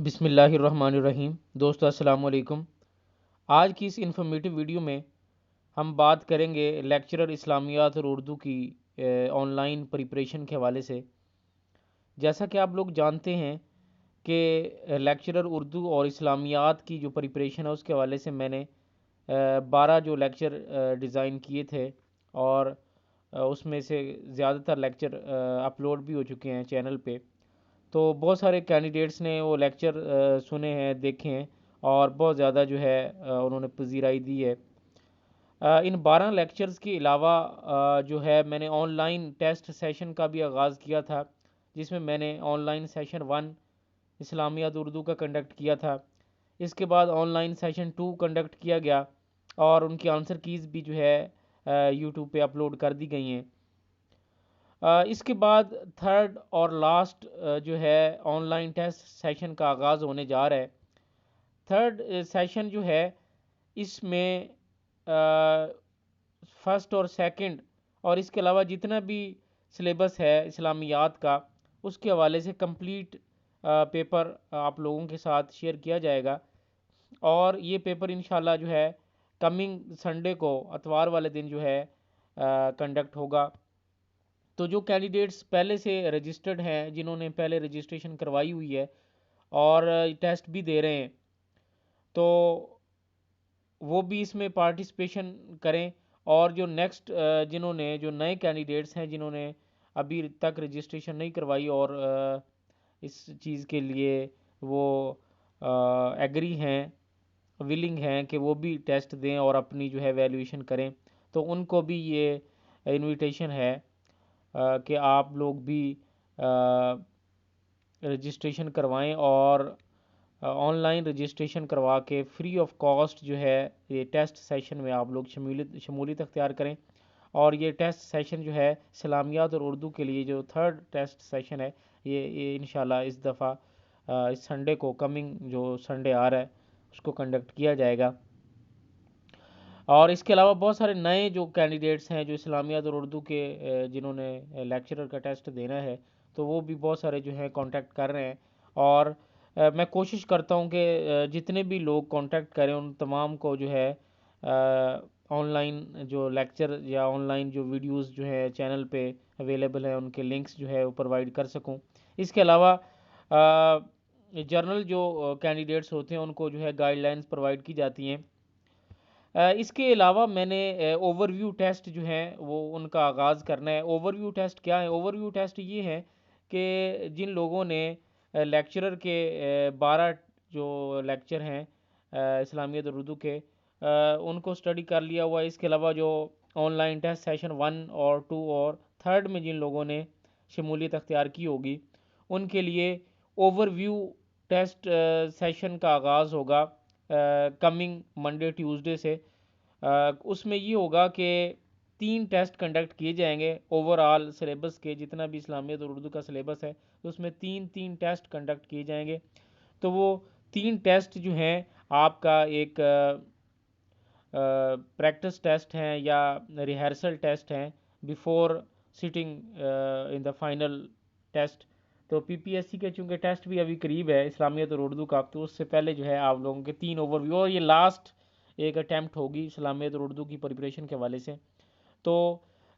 بسم اللہ الرحمن الرحیم۔ دوستو السلام علیکم۔ آج کی اس انفارمیٹیو ویڈیو میں ہم بات کریں گے لیکچرر اسلامیات اور اردو کی آن لائن پریپریشن کے حوالے سے۔ جیسا کہ آپ لوگ جانتے ہیں کہ لیکچرر اردو اور اسلامیات کی جو پریپریشن ہے اس کے حوالے سے میں نے 12 جو لیکچر ڈیزائن کیے تھے، اور اس میں سے زیادہ تر لیکچر اپلوڈ بھی ہو چکے ہیں چینل پہ۔ تو بہت سارے کینڈیڈیٹس نے وہ لیکچر سنے ہیں، دیکھے ہیں، اور بہت زیادہ جو ہے انہوں نے پذیرائی دی ہے۔ ان 12 لیکچرز کے علاوہ جو ہے میں نے آن لائن ٹیسٹ سیشن کا بھی آغاز کیا تھا، جس میں نے آن لائن سیشن 1 اسلامیات اردو کا کنڈکٹ کیا تھا۔ اس کے بعد آن لائن سیشن 2 کنڈکٹ کیا گیا، اور ان کی آنسر کیز بھی جو ہے یوٹیوب پہ اپلوڈ کر دی گئی ہیں۔ اس کے بعد تھرڈ اور لاسٹ جو ہے آن لائن ٹیسٹ سیشن کا آغاز ہونے جا رہا ہے۔ تھرڈ سیشن جو ہے اس میں فرسٹ اور سیکنڈ اور اس کے علاوہ جتنا بھی سلیبس ہے اسلامیات کا، اس کے حوالے سے کمپلیٹ پیپر آپ لوگوں کے ساتھ شیئر کیا جائے گا، اور یہ پیپر انشاءاللہ جو ہے کمنگ سنڈے کو، اتوار والے دن جو ہے کنڈکٹ ہوگا۔ تو جو کینڈیڈیٹس پہلے سے رجسٹرڈ ہیں، جنہوں نے پہلے رجسٹریشن کروائی ہوئی ہے اور ٹیسٹ بھی دے رہے ہیں، تو وہ بھی اس میں پارٹیسپیشن کریں۔ اور جو نیکسٹ جنہوں نے جو نئے کینڈیڈیٹس ہیں، جنہوں نے ابھی تک رجسٹریشن نہیں کروائی اور اس چیز کے لیے وہ ایگری ہیں، ولنگ ہیں کہ وہ بھی ٹیسٹ دیں اور اپنی جو ہے ویلیویشن کریں، تو ان کو بھی یہ انویٹیشن ہے کہ آپ لوگ بھی رجسٹریشن کروائیں، اور آن لائن رجسٹریشن کروا کے فری آف کاسٹ جو ہے یہ ٹیسٹ سیشن میں آپ لوگ شمولیت اختیار کریں۔ اور یہ ٹیسٹ سیشن جو ہے اسلامیات اور اردو کے لیے جو تھرڈ ٹیسٹ سیشن ہے، یہ انشاءاللہ اس دفعہ اس سنڈے کو، کمنگ جو سنڈے آ رہا ہے، اس کو کنڈکٹ کیا جائے گا۔ اور اس کے علاوہ بہت سارے نئے جو کینڈیڈیٹس ہیں جو اسلامیات اور اردو کے جنہوں نے لیکچرر کا ٹیسٹ دینا ہے، تو وہ بھی بہت سارے جو ہیں کانٹیکٹ کر رہے ہیں، اور میں کوشش کرتا ہوں کہ جتنے بھی لوگ کانٹیکٹ کریں ان تمام کو جو ہے آن لائن جو لیکچر یا آن لائن جو ویڈیوز جو ہے چینل پہ اویلیبل ہیں، ان کے لنکس جو ہے وہ پرووائڈ کر سکوں۔ اس کے علاوہ جرنل جو کینڈیڈیٹس ہوتے ہیں ان کو جو ہے گائیڈ لائنز پرووائڈ کی جاتی ہیں۔ اس کے علاوہ میں نے اوور ویو ٹیسٹ جو ہیں وہ ان کا آغاز کرنا ہے۔ اوور ویو ٹیسٹ کیا ہے؟ اوور ویو ٹیسٹ یہ ہے کہ جن لوگوں نے لیکچرر کے 12 جو لیکچر ہیں اسلامیات اور اردو کے، ان کو اسٹڈی کر لیا ہوا ہے۔ اس کے علاوہ جو آن لائن ٹیسٹ سیشن 1 اور 2 اور 3 میں جن لوگوں نے شمولیت اختیار کی ہوگی، ان کے لیے اوور ویو ٹیسٹ سیشن کا آغاز ہوگا کمنگ منڈے ٹیوزڈے سے۔ اس میں یہ ہوگا کہ 3 ٹیسٹ کنڈکٹ کیے جائیں گے اوور آل سلیبس کے، جتنا بھی اسلامیات اور اردو کا سلیبس ہے اس میں 3 ٹیسٹ کنڈکٹ کیے جائیں گے۔ تو وہ 3 ٹیسٹ جو ہیں آپ کا ایک پریکٹس ٹیسٹ ہیں یا ریہرسل ٹیسٹ ہیں before sitting in the final test. تو پی پی ایس سی کے چونکہ ٹیسٹ بھی ابھی قریب ہے اسلامیات اور اردو کا، تو اس سے پہلے جو ہے آپ لوگوں کے 3 اوور ویو، اور یہ لاسٹ ایک اٹیمپٹ ہوگی اسلامیات اور اردو کی پریپریشن کے حوالے سے۔ تو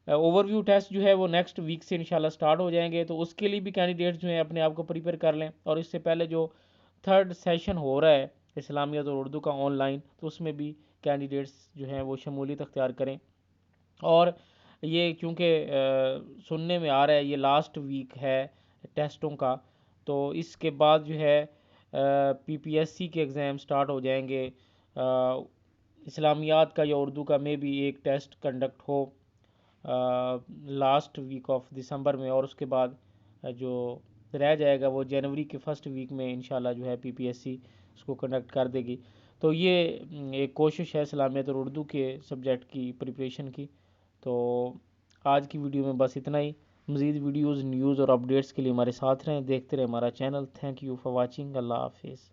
اوور ویو ٹیسٹ جو ہے وہ نیکسٹ ویک سے انشاءاللہ سٹارٹ ہو جائیں گے، تو اس کے لیے بھی کینڈیڈیٹس جو ہیں اپنے آپ کو پریپیئر کر لیں۔ اور اس سے پہلے جو تھرڈ سیشن ہو رہا ہے اسلامیات اور اردو کا آن لائن، تو اس میں بھی کینڈیڈیٹس جو ہیں وہ شمولیت اختیار کریں۔ اور یہ چونکہ سننے میں آ رہا ہے یہ لاسٹ ویک ہے ٹیسٹوں کا، تو اس کے بعد جو ہے پی پی ایس سی کے ایگزام سٹارٹ ہو جائیں گے۔ اسلامیات کا یا اردو کا میں بھی ایک ٹیسٹ کنڈکٹ ہو لاسٹ ویک آف دسمبر میں، اور اس کے بعد جو رہ جائے گا وہ جنوری کے فرسٹ ویک میں انشاءاللہ جو ہے پی پی ایس سی اس کو کنڈکٹ کر دے گی۔ تو یہ ایک کوشش ہے اسلامیات اور اردو کے سبجیکٹ کی پریپریشن کی۔ تو آج کی ویڈیو میں بس اتنا ہی۔ مزید ویڈیوز، نیوز اور اپڈیٹس کے لیے ہمارے ساتھ رہیں، دیکھتے رہیں ہمارا channel. Thank you for watching. اللہ حافظ۔